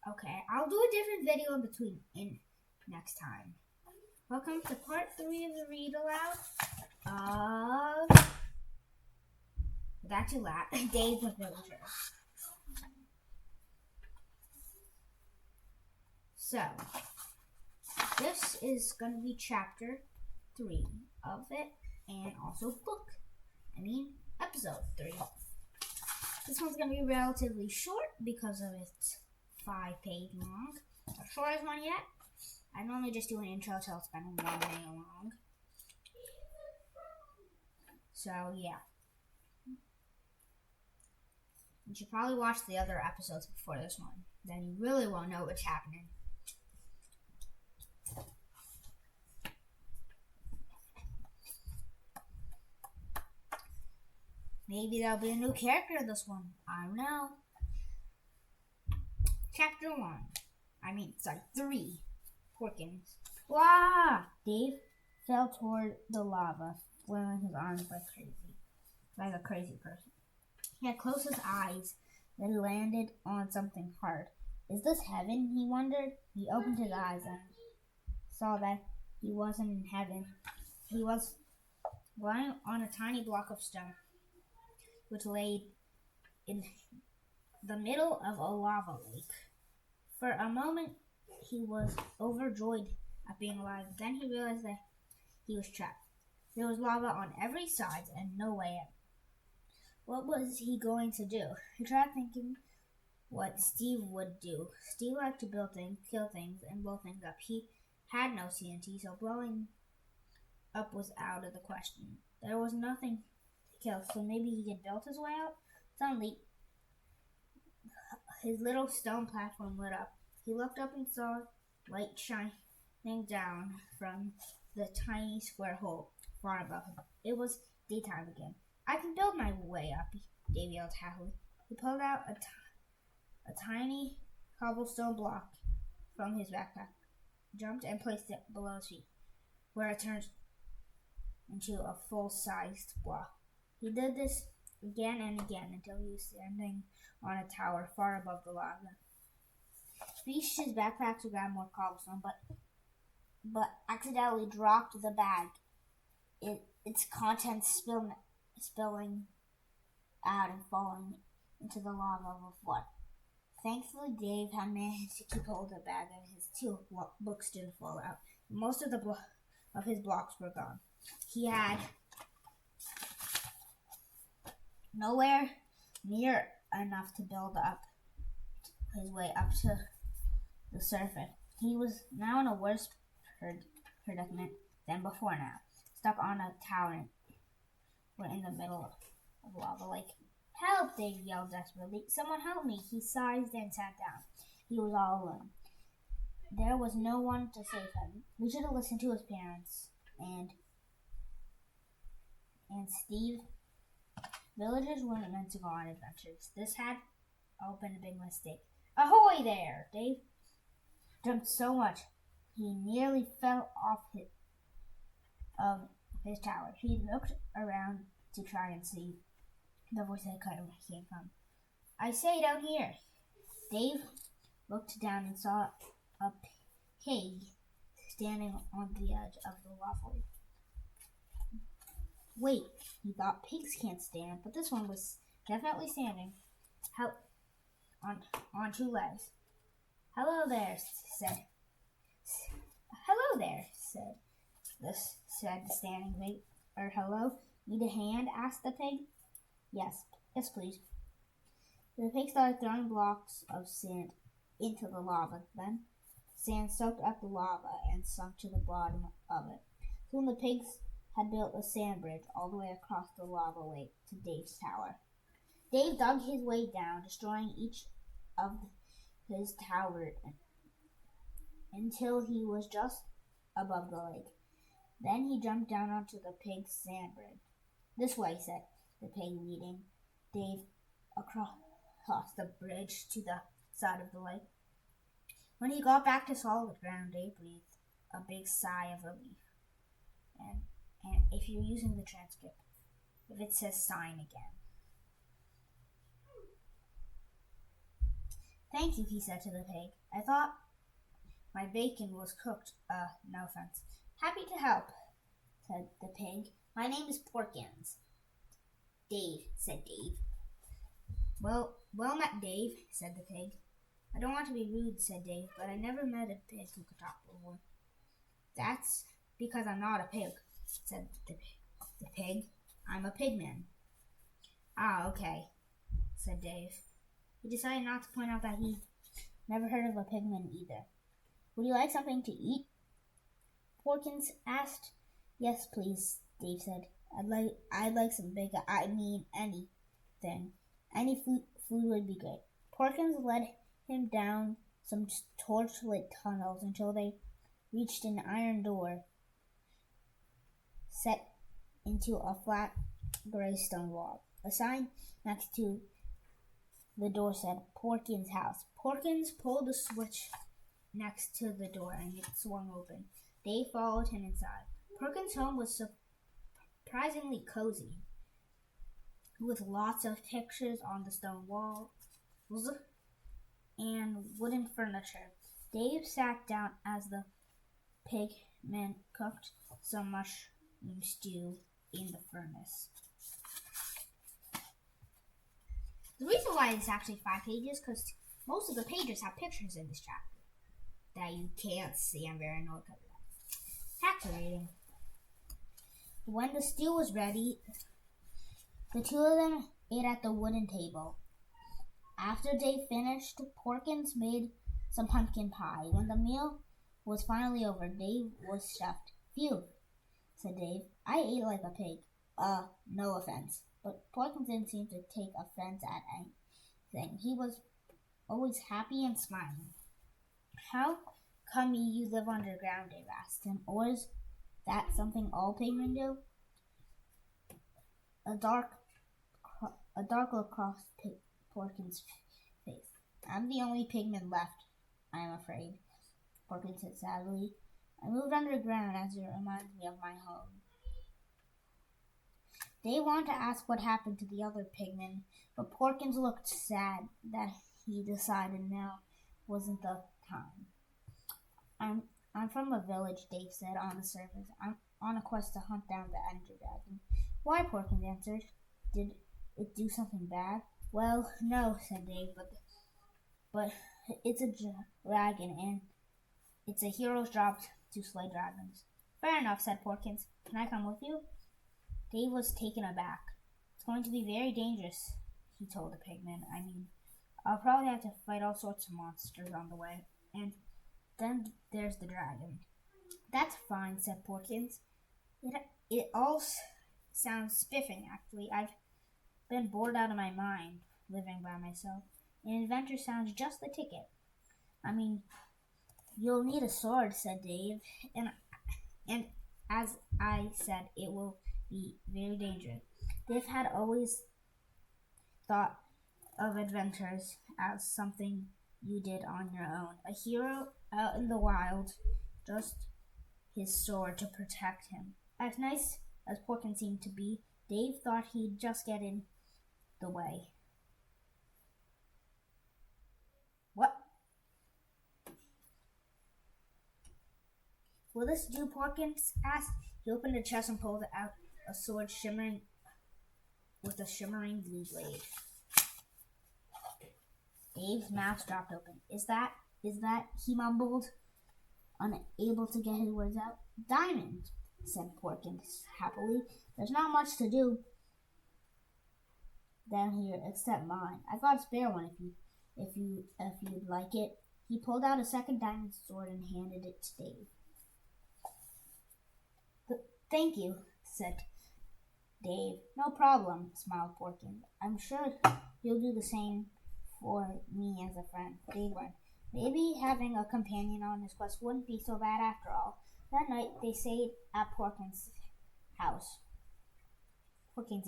Okay, I'll do a different video in between next time. Welcome to part 3 of the read aloud of That Too Loud, Dave the Villager. So, this is going to be chapter 3 of it, and also episode 3. This one's going to be relatively short because of it's 5-page long. Not the shortest one yet. I normally just do an intro till it's been 1 day long. So, yeah. You should probably watch the other episodes before this one. Then you really won't know what's happening. Maybe there'll be a new character in this one. I don't know. Chapter 3. Porkins. Wah! Dave fell toward the lava, flailing his arms like a crazy person. He had closed his eyes, then landed on something hard. Is this heaven? He wondered. He opened his eyes and saw that he wasn't in heaven. He was lying on a tiny block of stone, which lay in the middle of a lava lake. For a moment, he was overjoyed at being alive. Then he realized that he was trapped. There was lava on every side and no way out. What was he going to do? He tried thinking what Steve would do. Steve liked to build things, kill things, and blow things up. He had no TNT, so blowing up was out of the question. There was nothing to kill, so maybe he could build his way out? Suddenly, his little stone platform lit up. He looked up and saw light shining down from the tiny square hole far above him. It was daytime again. I can build my way up, Dave yelled happily. He pulled out a tiny cobblestone block from his backpack, jumped and placed it below his feet, where it turned into a full-sized block. He did this again and again until he was standing on a tower far above the lava. He reached his backpack to grab more cobblestone, but accidentally dropped the bag. Its contents spilling out and falling into the lava of what? Thankfully, Dave had managed to keep hold of the bag, and his 2 books didn't fall out. Most of his blocks were gone. He had nowhere near enough to build up his way up to the surface. He was now in a worse predicament than before now, stuck on a tower in the middle of lava lake. Help! Dave yelled desperately. Someone help me! He sighed and sat down. He was all alone. There was no one to save him. We should have listened to his parents. And Steve. Villagers weren't meant to go on adventures. This had been a big mistake. Ahoy there! Dave jumped so much he nearly fell off his tower. He looked around to try and see the voice that came from. I say, down here. Dave looked down and saw a pig standing on the edge of the lava lake. Wait, he thought pigs can't stand, but this one was definitely standing on 2 legs. Hello there, said the standing pig. Hello? Need a hand? Asked the pig. Yes, please. The pig started throwing blocks of sand into the lava. Then sand soaked up the lava and sunk to the bottom of it. Soon the pigs had built a sand bridge all the way across the lava lake to Dave's tower. Dave dug his way down, destroying each of his tower until he was just above the lake. Then he jumped down onto the pig's sand bridge. This way, said the pig, leading Dave across the bridge to the side of the lake. When he got back to solid ground, Dave breathed a big sigh of relief. And if you're using the transcript, if it says sign again, Thank you, he said to the pig. I thought my bacon was cooked. No offense. Happy to help, said the pig. My name is Porkins. Dave, said Dave. Well met, Dave, said the pig. I don't want to be rude, said Dave, but I never met a pig who could talk before. That's because I'm not a pig, said the pig. I'm a pigman. Ah, okay, said Dave. He decided not to point out that he never heard of a pigman either. Would you like something to eat? Porkins asked. Yes, please, Dave said. I'd like some bacon. I mean anything. Any food would be great. Porkins led him down some torchlit tunnels until they reached an iron door set into a flat gray stone wall. A sign next to the door said Porkins' house. Porkins pulled the switch next to the door and it swung open. Dave followed him inside. Porkins' home was surprisingly cozy, with lots of pictures on the stone walls and wooden furniture. Dave sat down as the pigman cooked some mushroom stew in the furnace. The reason why it's actually 5 pages is because most of the pages have pictures in this chapter that you can't see. I'm very annoyed about that. Tax reading. When the stew was ready, the two of them ate at the wooden table. After they finished, Porkins made some pumpkin pie. When the meal was finally over, Dave was stuffed. Phew, said Dave. I ate like a pig. No offense. But Porkins didn't seem to take offense at anything. He was always happy and smiling. How come you live underground? Dave asked him. Or is that something all pigmen do? A dark look crossed Porkins' face. I'm the only pigman left, I'm afraid, Porkins said sadly. I moved underground as it reminds me of my home. They wanted to ask what happened to the other pigmen, but Porkins looked sad that he decided now wasn't the time. I'm from a village, Dave said on the surface. I'm on a quest to hunt down the Ender Dragon. Why? Porkins answered. Did it do something bad? Well, no, said Dave, but it's a dragon, and it's a hero's job to slay dragons. Fair enough, said Porkins. Can I come with you? Dave was taken aback. It's going to be very dangerous, he told the pigman. I mean, I'll probably have to fight all sorts of monsters on the way. And then there's the dragon. That's fine, said Porkins. It all sounds spiffing, actually. I've been bored out of my mind living by myself. An adventure sounds just the ticket. I mean, you'll need a sword, said Dave. And as I said, it will be very dangerous. Dave had always thought of adventures as something you did on your own. A hero out in the wild, just his sword to protect him. As nice as Porkins seemed to be, Dave thought he'd just get in the way. What? Will this do? Porkins asked. He opened a chest and pulled out a sword shimmering with a shimmering blue blade. Dave's mouth dropped open. Is that, he mumbled, unable to get his words out. Diamond, said Porkins happily. There's not much to do down here except mine. I got a spare one if you'd like it. He pulled out a second diamond sword and handed it to Dave. Thank you, said Dave. No problem, smiled Porkins. I'm sure you'll do the same for me as a friend. Dave went. Maybe having a companion on his quest wouldn't be so bad after all. That night they stayed at Porkins' house. Porkins'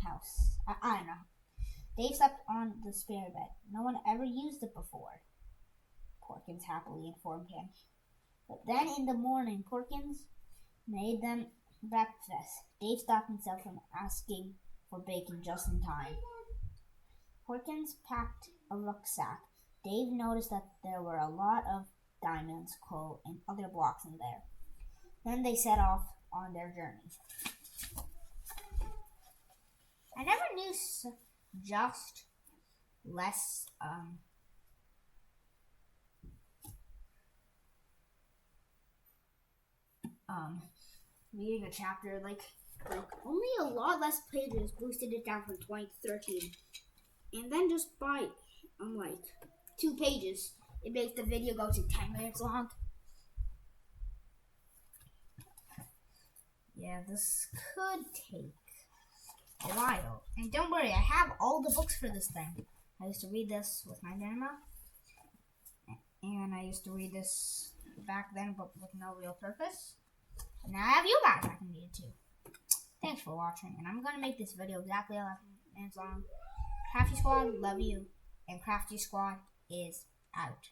house. I don't know. Dave slept on the spare bed. No one ever used it before, Porkins happily informed him. But then in the morning, Porkins made them breakfast. Dave stopped himself from asking for bacon just in time. Porkins packed a rucksack Dave noticed that there were a lot of diamonds, coal, and other blocks in there. Then they set off on their journeys. I never knew just less reading a chapter like only a lot less pages boosted it down from 20 to 13, and then just by like 2 pages it makes the video go to 10 minutes long. Yeah, this could take a while. And don't worry, I have all the books for this thing. I used to read this with my grandma, and I used to read this back then, but with no real purpose. And now I have you guys I can read it too. Thanks for watching, and I'm gonna make this video exactly 11 minutes long. Crafty Squad, love you, and Crafty Squad is out.